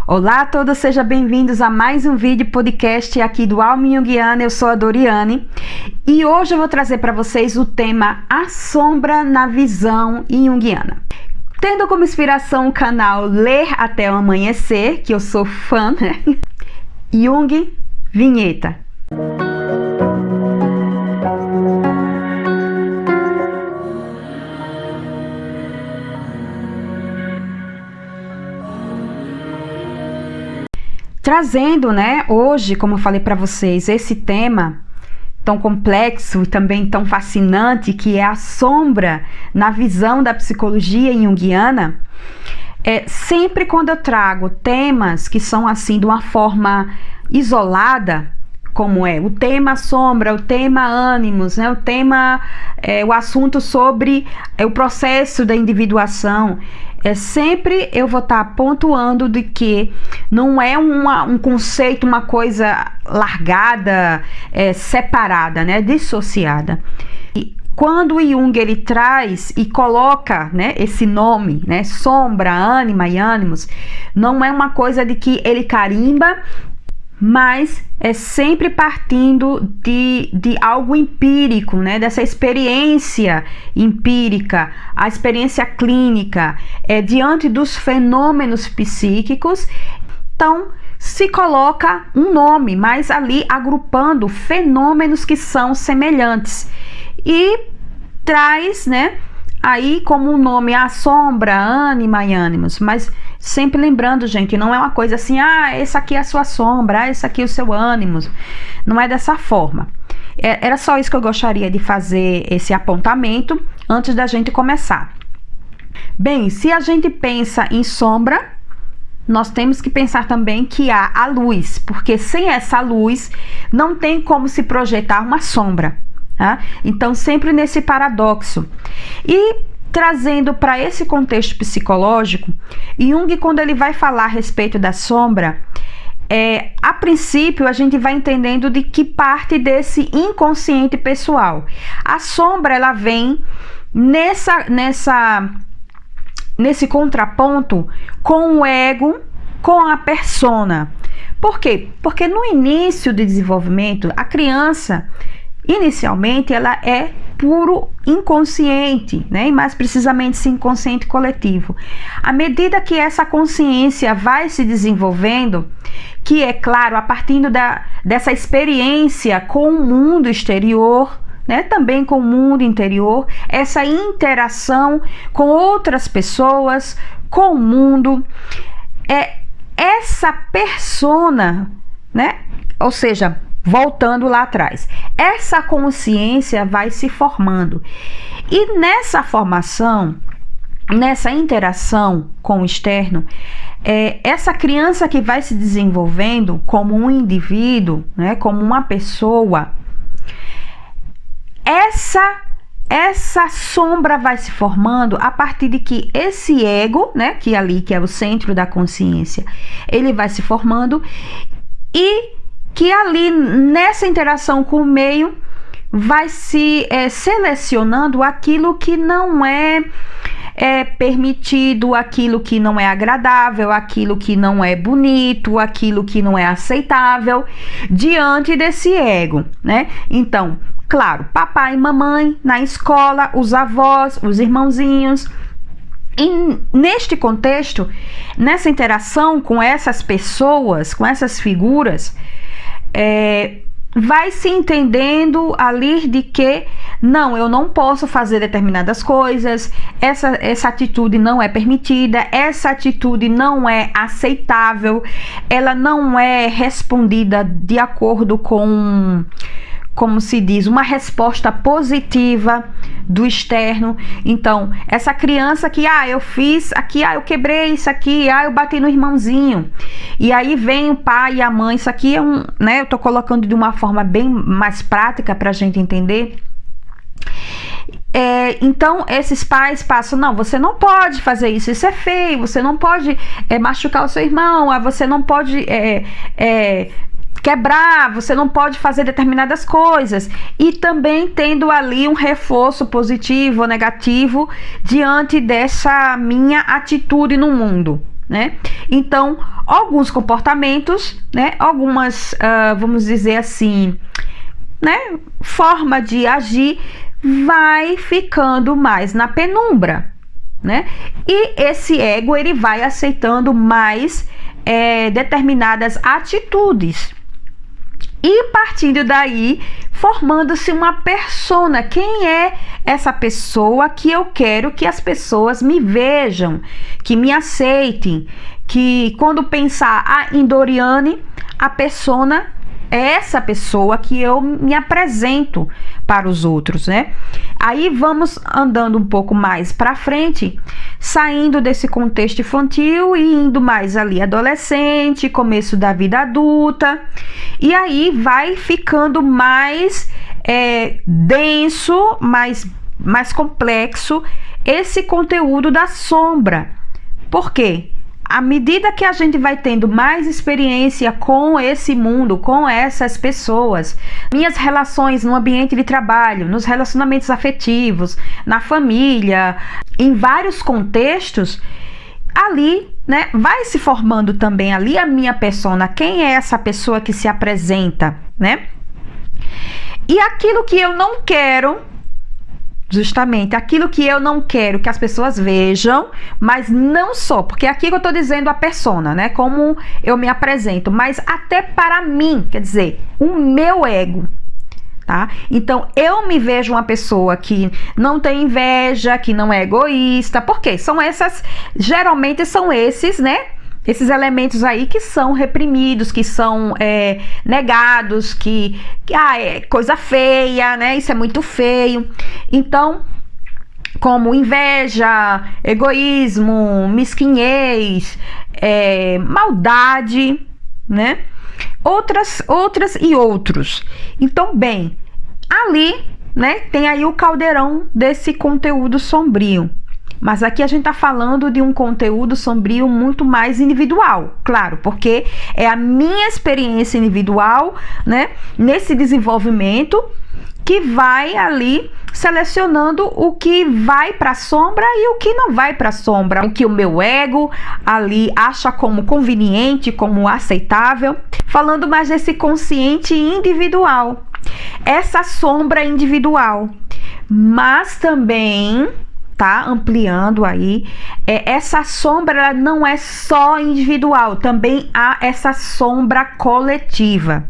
Olá a todos, sejam bem-vindos a mais um vídeo podcast aqui do Alma Junguiana. Eu sou a Doriane e hoje eu vou trazer para vocês o tema A Sombra na Visão Junguiana. Tendo como inspiração o canal Ler Até o Amanhecer, que eu sou fã, né? Jung, vinheta. Trazendo, né, hoje, como eu falei para vocês, esse tema tão complexo e também tão fascinante, que é a sombra na visão da psicologia junguiana. Sempre quando eu trago temas que são assim de uma forma isolada, como o tema sombra, o tema ânimos, né, o assunto sobre o processo da individuação, sempre eu vou estar pontuando de que não é um conceito, uma coisa largada, separada, né, dissociada. E quando o Jung ele traz e coloca, né, esse nome, né, sombra, ânima e ânimos, não é uma coisa de que ele carimba, mas é sempre partindo de algo empírico, né? Dessa experiência empírica, a experiência clínica, diante dos fenômenos psíquicos. Então, se coloca um nome, mas ali agrupando fenômenos que são semelhantes. E traz, né, aí como um nome a sombra, ânima e ânimos, mas sempre lembrando, gente, não é uma coisa assim, esse aqui é a sua sombra, esse aqui é o seu ânimo, não é dessa forma. Era só isso que eu gostaria de fazer, esse apontamento, antes da gente começar. Bem, se a gente pensa em sombra, nós temos que pensar também que há a luz, porque sem essa luz não tem como se projetar uma sombra, tá? Então, sempre nesse paradoxo. E trazendo para esse contexto psicológico, Jung, quando ele vai falar a respeito da sombra, a princípio a gente vai entendendo de que parte desse inconsciente pessoal. A sombra, ela vem nesse contraponto com o ego, com a persona. Por quê? Porque no início do desenvolvimento, a criança, inicialmente, ela é puro inconsciente, né? E mais precisamente esse inconsciente coletivo. À medida que essa consciência vai se desenvolvendo, que é claro, a partir dessa experiência com o mundo exterior, né? Também com o mundo interior, essa interação com outras pessoas, com o mundo, essa persona, né? Ou seja, voltando lá atrás, essa consciência vai se formando. E nessa formação, nessa interação com o externo, essa criança que vai se desenvolvendo como um indivíduo, né, como uma pessoa, essa sombra vai se formando a partir de que esse ego, né, que é o centro da consciência, ele vai se formando e que ali nessa interação com o meio vai se selecionando aquilo que não é permitido, aquilo que não é agradável, aquilo que não é bonito, aquilo que não é aceitável diante desse ego, né? Então, claro, papai e mamãe na escola, os avós, os irmãozinhos. E neste contexto, nessa interação com essas pessoas, com essas figuras, vai se entendendo ali de que não, eu não posso fazer determinadas coisas, essa atitude não é permitida, essa atitude não é aceitável, ela não é respondida de acordo com, como se diz, uma resposta positiva do externo. Então, essa criança que, eu fiz aqui, eu quebrei isso aqui, eu bati no irmãozinho. E aí vem o pai e a mãe, isso aqui né, eu tô colocando de uma forma bem mais prática pra gente entender. Então, esses pais passam, não, você não pode fazer isso, isso é feio, você não pode machucar o seu irmão, você não pode quebrar, você não pode fazer determinadas coisas, e também tendo ali um reforço positivo ou negativo diante dessa minha atitude no mundo, né? Então, alguns comportamentos, né? Algumas, vamos dizer assim, né? Forma de agir vai ficando mais na penumbra, né? E esse ego, ele vai aceitando mais determinadas atitudes. E partindo daí, formando-se uma persona. Quem é essa pessoa que eu quero que as pessoas me vejam, que me aceitem, que quando pensar em Doriane, a persona é essa pessoa que eu me apresento para os outros, né? Aí vamos andando um pouco mais para frente, saindo desse contexto infantil e indo mais ali adolescente, começo da vida adulta, e aí vai ficando mais denso, mais complexo esse conteúdo da sombra. Por quê? À medida que a gente vai tendo mais experiência com esse mundo, com essas pessoas, minhas relações no ambiente de trabalho, nos relacionamentos afetivos, na família, em vários contextos, ali, né, vai se formando também ali a minha persona. Quem é essa pessoa que se apresenta, né? E aquilo que eu não quero, justamente aquilo que eu não quero que as pessoas vejam, mas não só, porque aqui que eu tô dizendo a persona, né? Como eu me apresento, mas até para mim, quer dizer, o meu ego, tá? Então, eu me vejo uma pessoa que não tem inveja, que não é egoísta, porque geralmente são esses, né? Esses elementos aí que são reprimidos, que são negados, que é coisa feia, né? Isso é muito feio. Então, como inveja, egoísmo, mesquinhez, maldade, né? Outras e outros. Então, bem, ali, né, tem aí o caldeirão desse conteúdo sombrio. Mas aqui a gente está falando de um conteúdo sombrio muito mais individual, claro, porque é a minha experiência individual, né, nesse desenvolvimento, que vai ali selecionando o que vai para a sombra e o que não vai para a sombra, o que o meu ego ali acha como conveniente, como aceitável. Falando mais desse consciente individual, essa sombra individual, mas também tá ampliando aí, essa sombra ela não é só individual, também há essa sombra coletiva.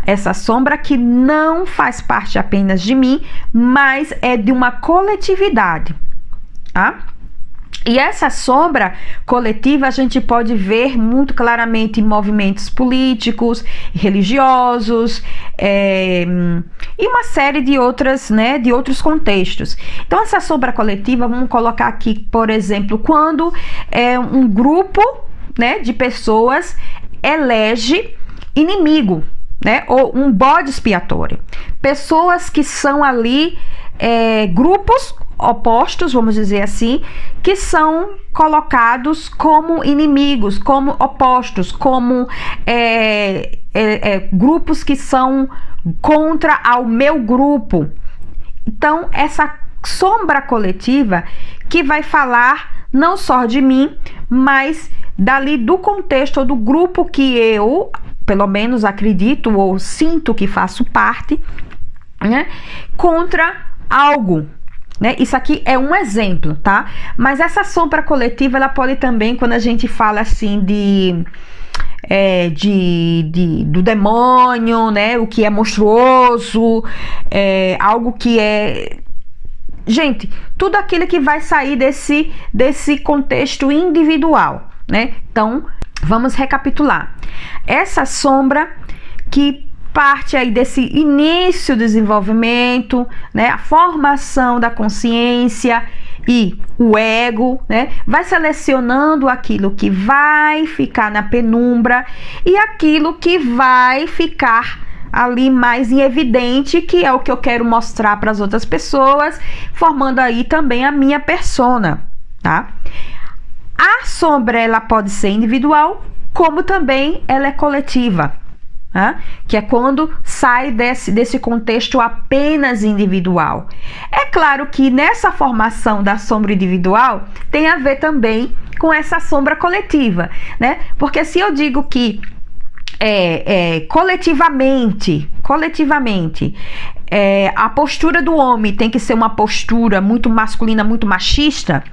Essa sombra que não faz parte apenas de mim, mas é de uma coletividade, tá? E essa sombra coletiva a gente pode ver muito claramente em movimentos políticos, religiosos, e uma série de outras, né, de outros contextos. Então, essa sombra coletiva, vamos colocar aqui, por exemplo, quando um grupo, né, de pessoas elege inimigo, né, ou um bode expiatório. Pessoas que são ali grupos opostos, vamos dizer assim, que são colocados como inimigos, como opostos, como grupos que são contra ao meu grupo. Então, essa sombra coletiva que vai falar não só de mim, mas dali do contexto ou do grupo que eu, pelo menos acredito ou sinto que faço parte, né, contra algo. Né? Isso aqui é um exemplo, tá? Mas essa sombra coletiva, ela pode também, quando a gente fala assim do demônio, né? O que é monstruoso, algo que é... Gente, tudo aquilo que vai sair desse contexto individual, né? Então, vamos recapitular. Essa sombra que parte aí desse início do desenvolvimento, né, a formação da consciência e o ego, né, vai selecionando aquilo que vai ficar na penumbra e aquilo que vai ficar ali mais em evidente, que é o que eu quero mostrar para as outras pessoas, formando aí também a minha persona, tá? A sombra, ela pode ser individual, como também ela é coletiva. Que é quando sai desse contexto apenas individual. É claro que nessa formação da sombra individual tem a ver também com essa sombra coletiva, né? Porque se eu digo que coletivamente, a postura do homem tem que ser uma postura muito masculina, muito machista,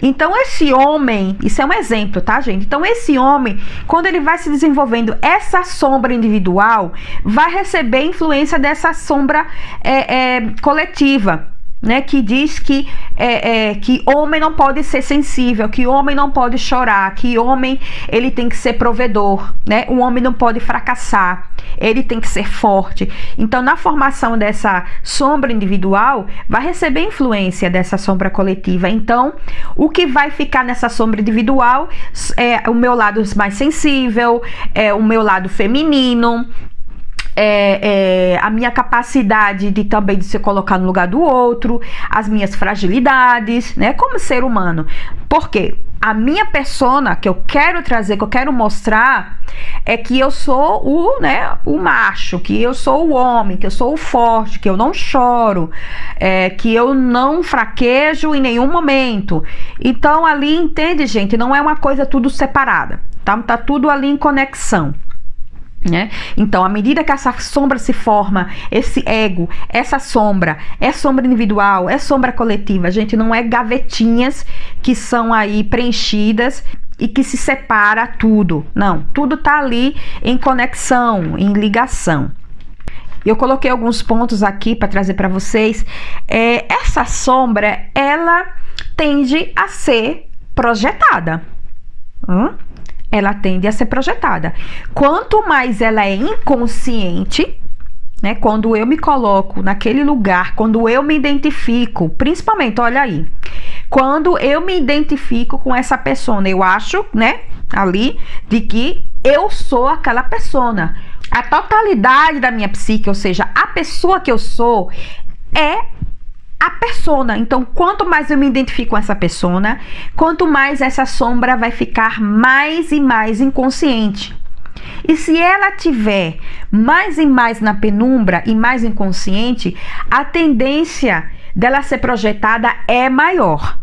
então esse homem, isso é um exemplo, tá, gente? Então esse homem, quando ele vai se desenvolvendo, essa sombra individual vai receber influência dessa sombra coletiva, né, que diz que homem não pode ser sensível, que homem não pode chorar, que homem ele tem que ser provedor, né? O homem não pode fracassar, ele tem que ser forte. Então, na formação dessa sombra individual, vai receber influência dessa sombra coletiva. Então, o que vai ficar nessa sombra individual é o meu lado mais sensível, o meu lado feminino, a minha capacidade de também de se colocar no lugar do outro, as minhas fragilidades, né, como ser humano. Porque a minha persona que eu quero trazer, que eu quero mostrar, é que eu sou o macho, que eu sou o homem, que eu sou o forte, que eu não choro, que eu não fraquejo em nenhum momento. Então ali, entende, gente, não é uma coisa tudo separada, tá tudo ali em conexão. Né? Então, à medida que essa sombra se forma, esse ego, essa sombra, é sombra individual, é sombra coletiva, gente, não é gavetinhas que são aí preenchidas e que se separa tudo. Não, tudo tá ali em conexão, em ligação. Eu coloquei alguns pontos aqui para trazer para vocês. Essa sombra, ela tende a ser projetada. Ela tende a ser projetada. Quanto mais ela é inconsciente, né? Quando eu me coloco naquele lugar, quando eu me identifico, principalmente, olha aí, quando eu me identifico com essa persona, eu acho, né, ali, de que eu sou aquela persona. A totalidade da minha psique, ou seja, a pessoa que eu sou, é a persona. Então, quanto mais eu me identifico com essa persona, quanto mais essa sombra vai ficar mais e mais inconsciente. E se ela tiver mais e mais na penumbra e mais inconsciente, a tendência dela ser projetada é maior.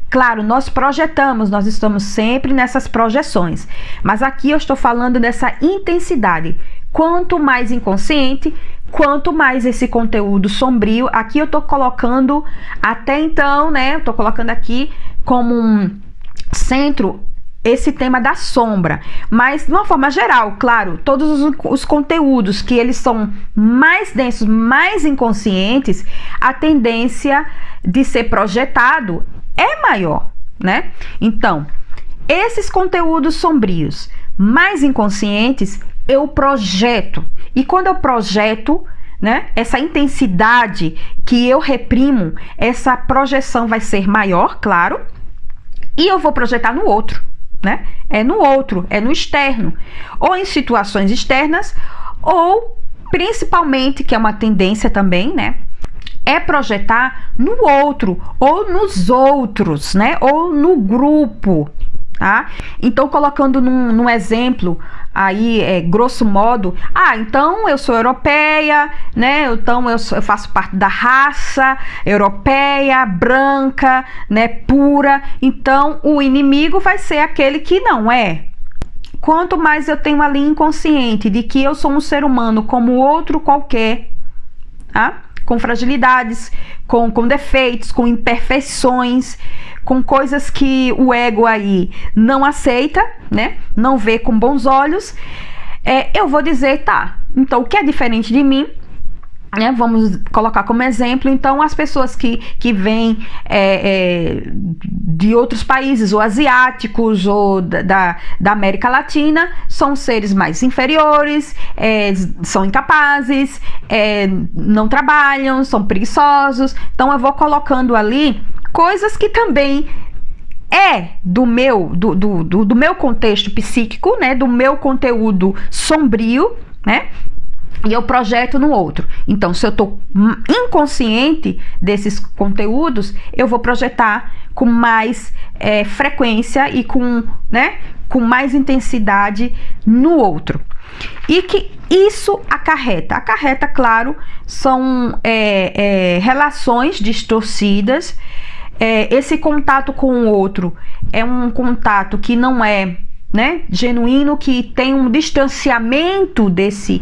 Claro, nós projetamos, nós estamos sempre nessas projeções, mas aqui eu estou falando dessa intensidade. Quanto mais inconsciente, quanto mais esse conteúdo sombrio, aqui eu tô colocando, até então, né, eu tô colocando aqui como um centro esse tema da sombra, mas de uma forma geral, claro, todos os conteúdos que eles são mais densos, mais inconscientes, a tendência de ser projetado é maior, né? Então, esses conteúdos sombrios, mais inconscientes, eu projeto. E quando eu projeto, né, essa intensidade que eu reprimo, essa projeção vai ser maior, claro, e eu vou projetar no outro, né? É no outro, é no externo, ou em situações externas, ou principalmente, que é uma tendência também, né, é projetar no outro, ou nos outros, né, ou no grupo, tá? Então, colocando num exemplo aí, grosso modo, então eu sou europeia, né? Então eu faço parte da raça europeia, branca, né? Pura. Então o inimigo vai ser aquele que não é. Quanto mais eu tenho ali inconsciente de que eu sou um ser humano como outro qualquer, tá? Com fragilidades, com defeitos, com imperfeições, com coisas que o ego aí não aceita, né? Não vê com bons olhos, eu vou dizer, tá, então o que é diferente de mim, né? Vamos colocar como exemplo, então, as pessoas que vêm de outros países, ou asiáticos, ou da América Latina, são seres mais inferiores, são incapazes, não trabalham, são preguiçosos. Então, eu vou colocando ali coisas que também do meu contexto psíquico, né? Do meu conteúdo sombrio, né? E eu projeto no outro. Então, se eu estou inconsciente desses conteúdos, eu vou projetar com mais frequência e com mais intensidade no outro. E que isso acarreta? Acarreta, claro, são relações distorcidas, esse contato com o outro é um contato que não é, né, genuíno, que tem um distanciamento desse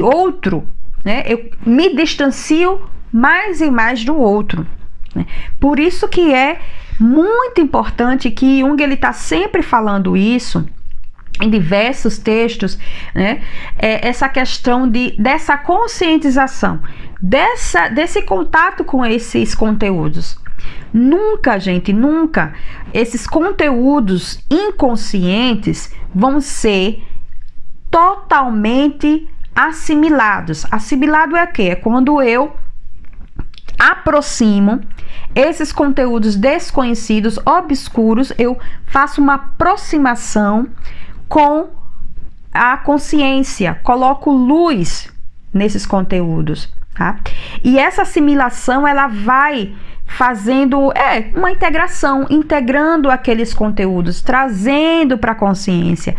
outro, né? Eu me distancio mais e mais do outro, né? Por isso que é muito importante que Jung ele está sempre falando isso em diversos textos, né? Essa questão dessa conscientização, desse contato com esses conteúdos. Nunca, gente, nunca esses conteúdos inconscientes vão ser totalmente assimilados. Assimilado é o quê? É quando eu aproximo esses conteúdos desconhecidos, obscuros, eu faço uma aproximação com a consciência, coloco luz nesses conteúdos, tá? E essa assimilação, ela vai fazendo uma integração, integrando aqueles conteúdos, trazendo para a consciência,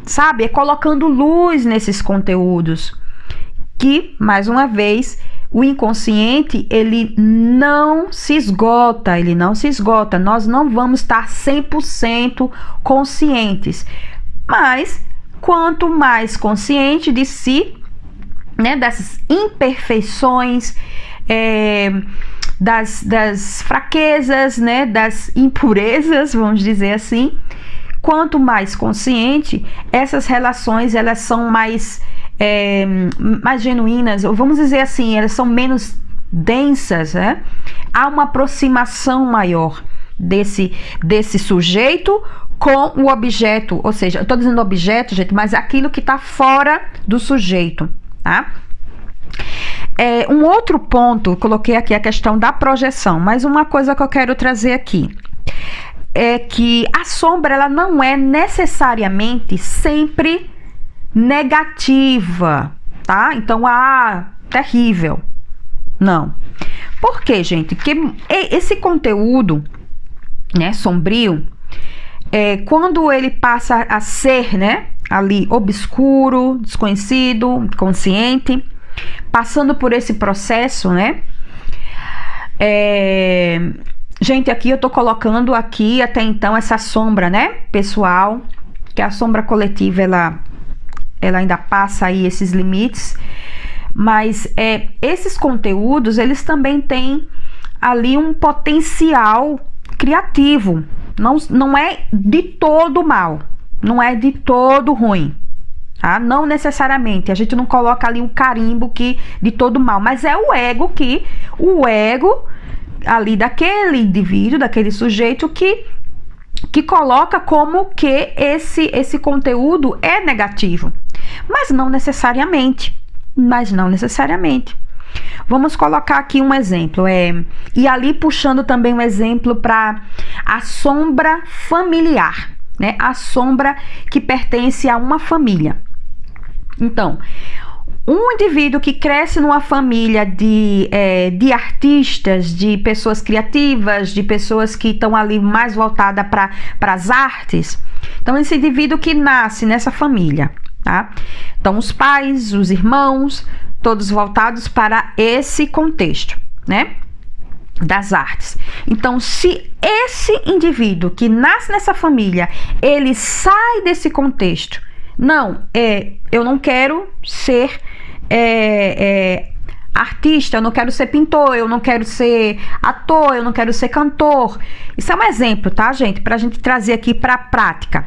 sabe? Colocando luz nesses conteúdos, que, mais uma vez, o inconsciente, ele não se esgota, nós não vamos estar 100% conscientes, mas quanto mais consciente de si, né, dessas imperfeições, das fraquezas, né, das impurezas, vamos dizer assim, quanto mais consciente, essas relações, elas são mais genuínas, ou vamos dizer assim, elas são menos densas, né? Há uma aproximação maior desse sujeito com o objeto, ou seja, eu estou dizendo objeto, gente, mas aquilo que está fora do sujeito, tá? Um outro ponto, eu coloquei aqui a questão da projeção, mas uma coisa que eu quero trazer aqui é que a sombra, ela não é necessariamente sempre negativa, tá? Então, terrível. Não. Por quê, gente? Porque esse conteúdo, né, sombrio, quando ele passa a ser, né, ali obscuro, desconhecido, inconsciente, passando por esse processo, né? Gente, aqui eu tô colocando aqui até então essa sombra, né, pessoal, que a sombra coletiva, ela ainda passa aí esses limites, mas esses conteúdos, eles também têm ali um potencial criativo, não é de todo mal, não é de todo ruim, tá? Não necessariamente, a gente não coloca ali um carimbo que de todo mal, mas é o ego ali daquele indivíduo, daquele sujeito que coloca como que esse conteúdo é negativo, mas não necessariamente, Vamos colocar aqui um exemplo, e ali puxando também um exemplo para a sombra familiar, né? A sombra que pertence a uma família. Então, um indivíduo que cresce numa família de artistas, de pessoas criativas, de pessoas que estão ali mais voltadas para as artes. Então, esse indivíduo que nasce nessa família, tá? Então, os pais, os irmãos, todos voltados para esse contexto, né, das artes. Então, se esse indivíduo que nasce nessa família, ele sai desse contexto, eu não quero ser artista, eu não quero ser pintor, eu não quero ser ator, eu não quero ser cantor. Isso é um exemplo, tá, gente? Pra gente trazer aqui pra prática.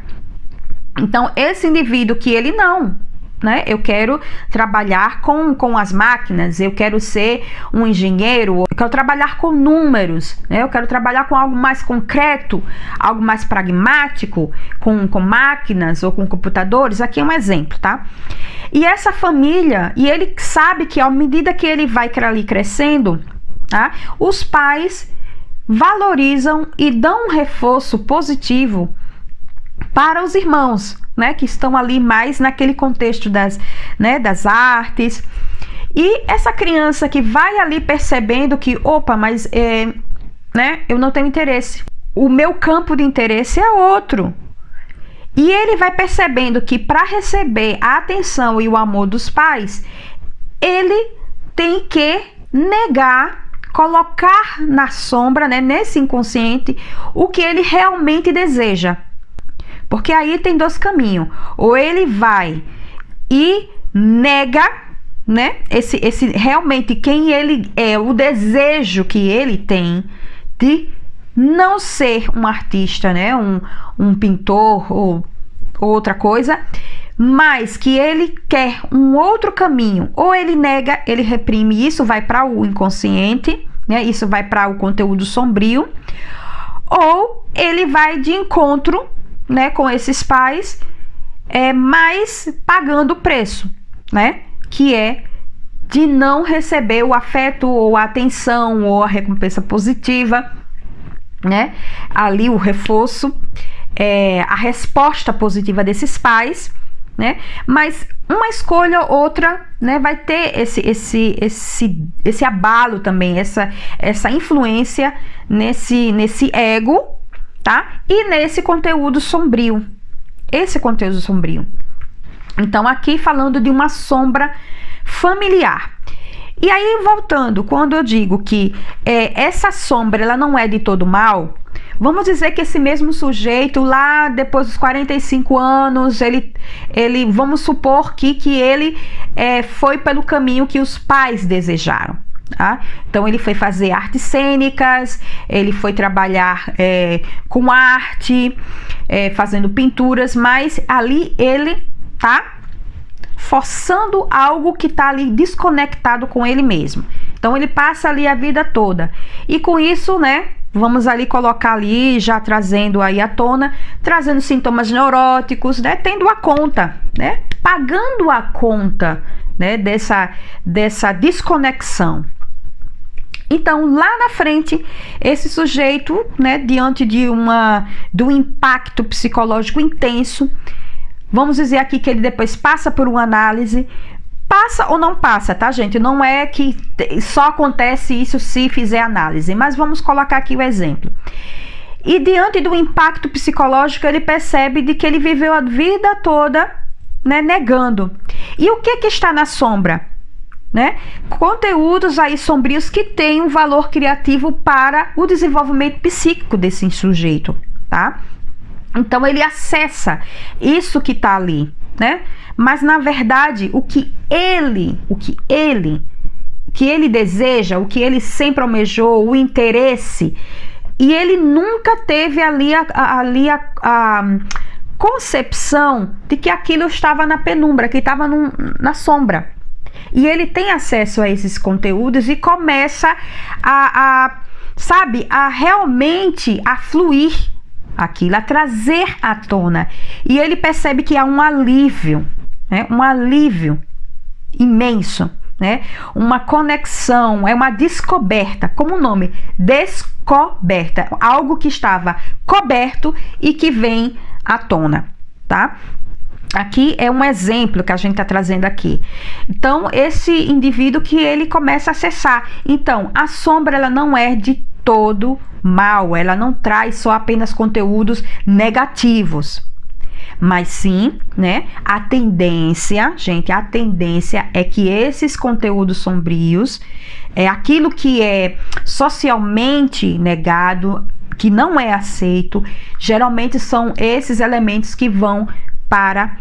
Então, esse indivíduo que ele não, né? Eu quero trabalhar com as máquinas, eu quero ser um engenheiro, eu quero trabalhar com números, né? Eu quero trabalhar com algo mais concreto, algo mais pragmático, com máquinas ou com computadores. Aqui é um exemplo, tá? E essa família, e ele sabe que à medida que ele vai ali crescendo, tá? Os pais valorizam e dão um reforço positivo para os irmãos, né, que estão ali mais naquele contexto das artes. E essa criança que vai ali percebendo que, mas né, eu não tenho interesse, o meu campo de interesse é outro. E ele vai percebendo que para receber a atenção e o amor dos pais, ele tem que negar colocar na sombra, né, nesse inconsciente, o que ele realmente deseja. Porque aí tem dois caminhos. Ou ele vai e nega, né, esse realmente quem ele é, o desejo que ele tem de não ser um artista, né, um pintor ou outra coisa, mas que ele quer um outro caminho. Ou ele nega, ele reprime, isso vai para o inconsciente, né, isso vai para o conteúdo sombrio, ou ele vai de encontro, né, com esses pais, mas pagando o preço, né, que é de não receber o afeto ou a atenção ou a recompensa positiva, né, ali o reforço, a resposta positiva desses pais, né, mas uma escolha ou outra, né, vai ter esse abalo também, essa influência nesse ego, tá? E nesse conteúdo sombrio, esse conteúdo sombrio. Então, aqui falando de uma sombra familiar. E aí, voltando, quando eu digo que essa sombra, ela não é de todo mal, vamos dizer que esse mesmo sujeito, lá depois dos 45 anos, ele vamos supor que ele foi pelo caminho que os pais desejaram. Tá? Então ele foi fazer artes cênicas, ele foi trabalhar com arte, fazendo pinturas, mas ali ele tá forçando algo que tá ali desconectado com ele mesmo. Então ele passa ali a vida toda. E com isso, né, vamos ali colocar ali, já trazendo aí à tona, trazendo sintomas neuróticos, né, tendo a conta, né, pagando a conta, né, dessa desconexão. Então, lá na frente, esse sujeito, né, diante do impacto psicológico intenso, vamos dizer aqui que ele depois passa por uma análise, passa ou não passa, tá, gente? Não é que só acontece isso se fizer análise, mas vamos colocar aqui o exemplo. E diante do impacto psicológico, ele percebe de que ele viveu a vida toda, né, negando. E o que está na sombra? Né? Conteúdos aí sombrios que têm um valor criativo para o desenvolvimento psíquico desse sujeito, tá? Então ele acessa isso que tá ali, né? Mas na verdade, o que ele deseja, o que ele sempre almejou, o interesse, e ele nunca teve ali a concepção de que aquilo estava na penumbra, que estava na sombra. E ele tem acesso a esses conteúdos e começa a realmente a fluir aquilo, a trazer à tona. E ele percebe que há um alívio, né? Um alívio imenso, né? Uma conexão, uma descoberta, como o nome, descoberta, algo que estava coberto e que vem à tona, tá? Aqui é um exemplo que a gente está trazendo aqui. Então, esse indivíduo que ele começa a acessar. Então, a sombra, ela não é de todo mal. Ela não traz só apenas conteúdos negativos. Mas sim, né? A tendência, gente, a tendência é que esses conteúdos sombrios, aquilo que é socialmente negado, que não é aceito, geralmente são esses elementos que vão para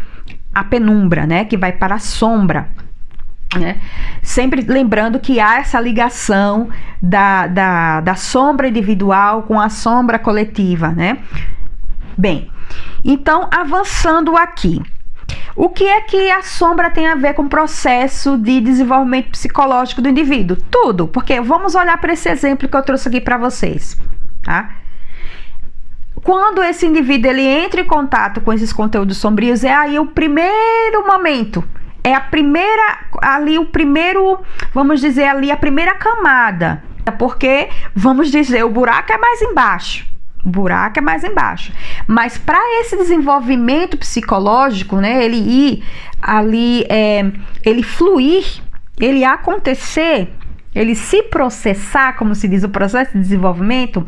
a penumbra, né? Que vai para a sombra, né? Sempre lembrando que há essa ligação da sombra individual com a sombra coletiva, né? Bem, então avançando aqui, o que é que a sombra tem a ver com o processo de desenvolvimento psicológico do indivíduo? Tudo, porque vamos olhar para esse exemplo que eu trouxe aqui para vocês, tá? Quando esse indivíduo ele entra em contato com esses conteúdos sombrios, é aí o primeiro momento, é a primeira, ali o primeiro, vamos dizer ali a primeira camada, porque, vamos dizer, o buraco é mais embaixo, mas para esse desenvolvimento psicológico, né, ele ir ali, ele fluir, ele acontecer, ele se processar, como se diz o processo de desenvolvimento,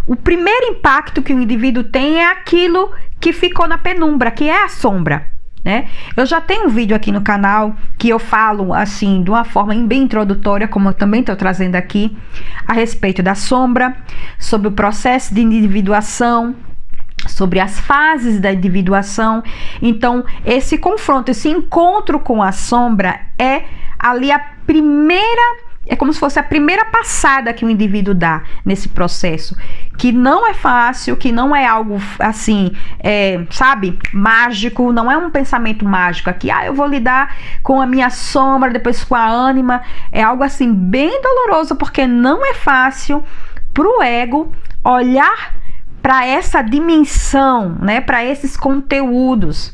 o primeiro impacto que o indivíduo tem é aquilo que ficou na penumbra, que é a sombra, né? Eu já tenho um vídeo aqui no canal que eu falo assim de uma forma bem introdutória, como eu também estou trazendo aqui, a respeito da sombra, sobre o processo de individuação, sobre as fases da individuação. Então, esse confronto, esse encontro com a sombra é ali a primeira, é como se fosse a primeira passada que o indivíduo dá nesse processo, que não é fácil, que não é algo assim, sabe, mágico, não é um pensamento mágico aqui, eu vou lidar com a minha sombra, depois com a ânima, é algo assim bem doloroso, porque não é fácil pro ego olhar para essa dimensão, né, para esses conteúdos,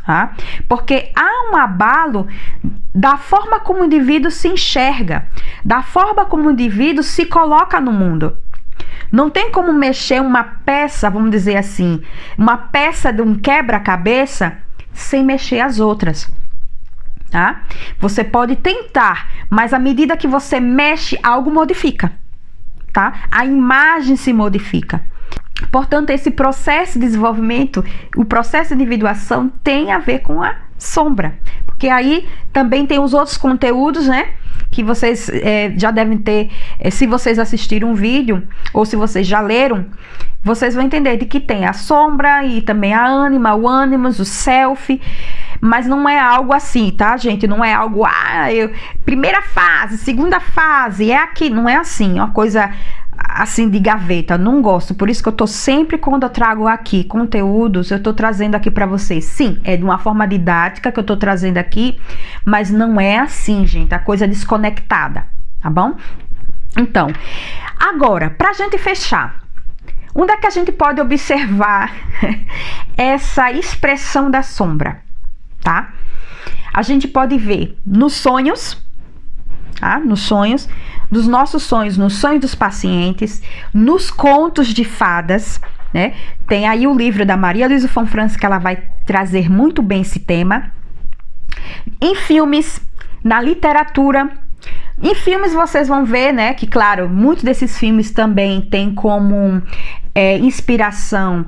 tá? Porque há um abalo da forma como o indivíduo se enxerga, da forma como o indivíduo se coloca no mundo. Não tem como mexer uma peça, vamos dizer assim, uma peça de um quebra-cabeça sem mexer as outras, tá? Você pode tentar, mas à medida que você mexe, algo modifica, tá? A imagem se modifica. Portanto, esse processo de desenvolvimento, o processo de individuação tem a ver com a sombra. Porque aí também tem os outros conteúdos, né? Que vocês já devem ter, se vocês assistiram um vídeo, ou se vocês já leram, vocês vão entender de que tem a sombra e também a ânima, o ânimos, o self. Mas não é algo assim, tá, gente? Não é algo, primeira fase, segunda fase, é aqui. Não é assim, uma coisa assim de gaveta, não gosto. Por isso que eu tô sempre, quando eu trago aqui conteúdos, eu tô trazendo aqui para vocês. Sim, é de uma forma didática que eu tô trazendo aqui, mas não é assim, gente, a coisa desconectada, tá bom? Então, agora, pra gente fechar, onde é que a gente pode observar essa expressão da sombra, tá? A gente pode ver nos sonhos, tá? Nos sonhos, dos nossos sonhos, nos sonhos dos pacientes, nos contos de fadas, né? Tem aí o livro da Maria Luísa Fonfrance que ela vai trazer muito bem esse tema. Em filmes, na literatura. Em filmes vocês vão ver, né, que claro, muitos desses filmes também tem como inspiração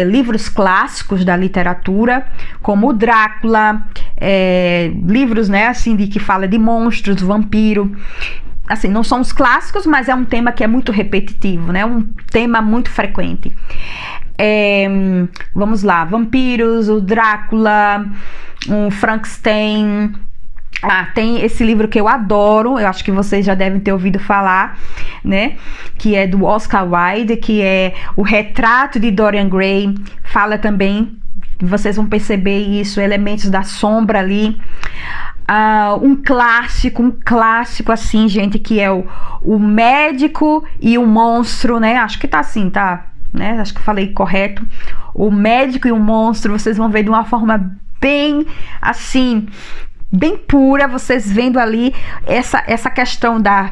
livros clássicos da literatura, como o Drácula, livros, né, assim, de que fala de monstros, vampiro. Assim, não são os clássicos, mas é um tema que é muito repetitivo, né, um tema muito frequente. Vamos lá, vampiros, o Drácula, o Frankenstein. Tem esse livro que eu adoro, eu acho que vocês já devem ter ouvido falar, né? Que é do Oscar Wilde, que é O Retrato de Dorian Gray. Fala também, vocês vão perceber isso, elementos da sombra ali. Um clássico assim, gente, que é o Médico e o Monstro, né? Acho que tá assim, tá? Né? Acho que eu falei correto. O Médico e o Monstro, vocês vão ver de uma forma bem assim, bem pura, vocês vendo ali essa questão da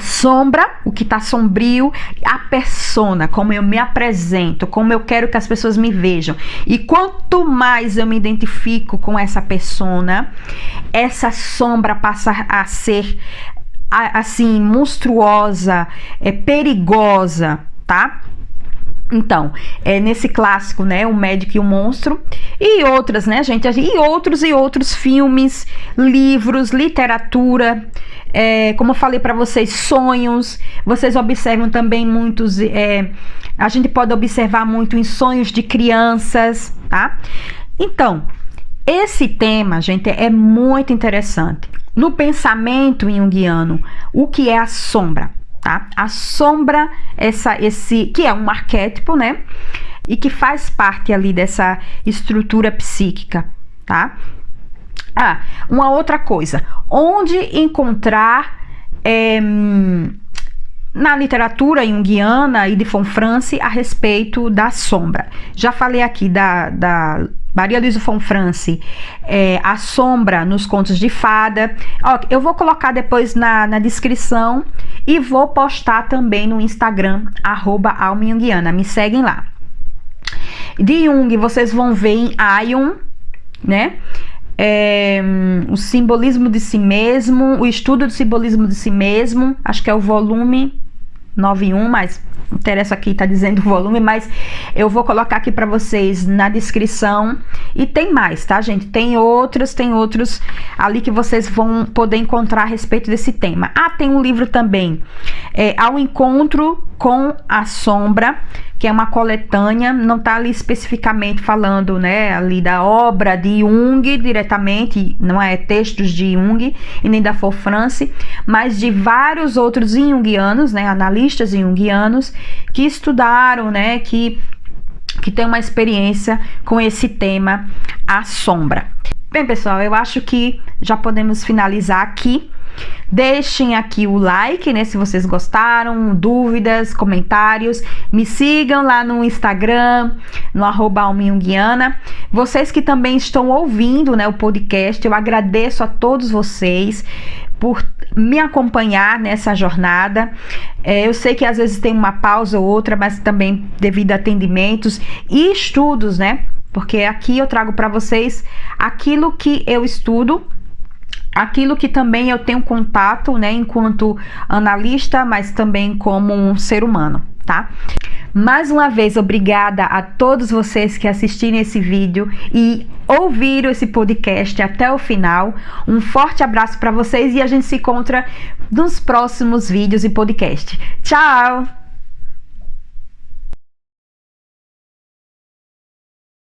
sombra, o que tá sombrio, a persona, como eu me apresento, como eu quero que as pessoas me vejam. E quanto mais eu me identifico com essa persona, essa sombra passa a ser assim, monstruosa, perigosa, tá? Então, nesse clássico, né, O Médico e o Monstro, e outras, né, gente, e outros filmes, livros, literatura, como eu falei para vocês, sonhos, vocês observam também muitos, a gente pode observar muito em sonhos de crianças, tá? Então, esse tema, gente, é muito interessante. No pensamento junguiano, o que é a sombra? Tá? A sombra, que é um arquétipo, né? E que faz parte ali dessa estrutura psíquica, tá? Uma outra coisa, onde encontrar na literatura junguiana e de Fonfrance a respeito da sombra. Já falei aqui da Maria Luísa Fonfrance, a sombra nos contos de fada. Eu vou colocar depois na descrição e vou postar também no Instagram, @almajunguiana. Me seguem lá. De Jung, vocês vão ver em Aion, né? O simbolismo de si mesmo, o estudo do simbolismo de si mesmo, acho que é o volume 9.1, mas não interessa aqui, tá dizendo o volume, mas eu vou colocar aqui para vocês na descrição E tem mais, tá, gente? Tem outros ali que vocês vão poder encontrar a respeito desse tema. Ah, tem um livro também, Ao Encontro com a Sombra, que é uma coletânea, não tá ali especificamente falando, né, ali da obra de Jung diretamente, não é textos de Jung e nem da Forfrance, mas de vários outros junguianos, né, analistas junguianos que estudaram, né, que tem uma experiência com esse tema, a sombra. Bem, pessoal, eu acho que já podemos finalizar aqui. Deixem aqui o like, né, se vocês gostaram, dúvidas, comentários. Me sigam lá no Instagram, no @almajunguiana. Vocês que também estão ouvindo, né, o podcast, eu agradeço a todos vocês por me acompanhar nessa jornada. Eu sei que às vezes tem uma pausa ou outra, mas também devido a atendimentos e estudos, né? Porque aqui eu trago para vocês aquilo que eu estudo, aquilo que também eu tenho contato, né, enquanto analista, mas também como um ser humano, tá? Mais uma vez, obrigada a todos vocês que assistiram esse vídeo e ouviram esse podcast até o final. Um forte abraço para vocês e a gente se encontra nos próximos vídeos e podcast. Tchau!